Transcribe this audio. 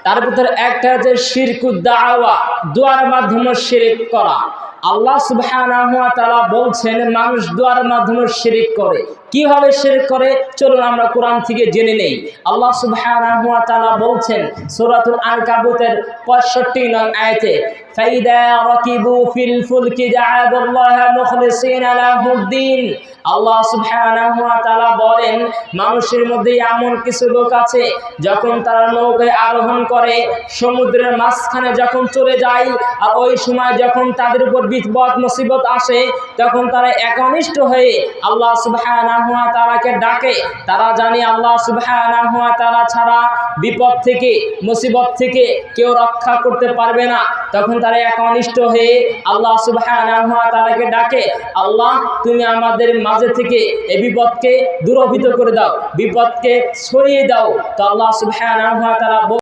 তার ভিতরে একটা হচ্ছে শিরকুদ দাওয়া, দুয়ার মাধ্যমে শিরক করা। আল্লাহ সুবহানাহু ওয়া তাআলা বলছেন মানুষ দুয়ার মাধ্যমে শিরক করে। কিভাবে শিরক করে চলুন আমরা কোরআন থেকে জেনে নেই। আল্লাহ সুবহানাহু ওয়া তাআলা বলছেন সূরাতুল আনকাবুতের 65 নং আয়াতে, ফাইদা রাকিবু ফিল ফুলকি দা'আবুল্লাহ মুখলিসিনা লাহুদ্দিন। আল্লাহ সুবহানাহু ওয়া তাআলা বলেন মানুষের মধ্যে এমন কিছু লোক আছে যখন তারা নৌকায় আরোহণ করে সমুদ্রের মাঝখানে যখন চলে যায়, আর ওই সময় যখন তাদের উপর বিপদ মুসিবত আসে তখন তারা একনিষ্ঠ হয়ে আল্লাহ সুবহানাহু ওয়া তাআলাকে ডাকে। তারা জানে আল্লাহ সুবহানাহু ওয়া তাআলা ছাড়া বিপদ থেকে মুসিবত থেকে কেউ রক্ষা করতে পারবে না। তখন তারা একনিষ্ঠ হয়ে আল্লাহ সুবহানাহু ওয়া তাআলাকে ডাকে, আল্লাহ তুমি আমাদের মাঝে থেকে এই বিপদকে দূরীভূত করে দাও, বিপদকে সরিয়ে দাও। তো আল্লাহ সুবহানাহু ওয়া তাআলা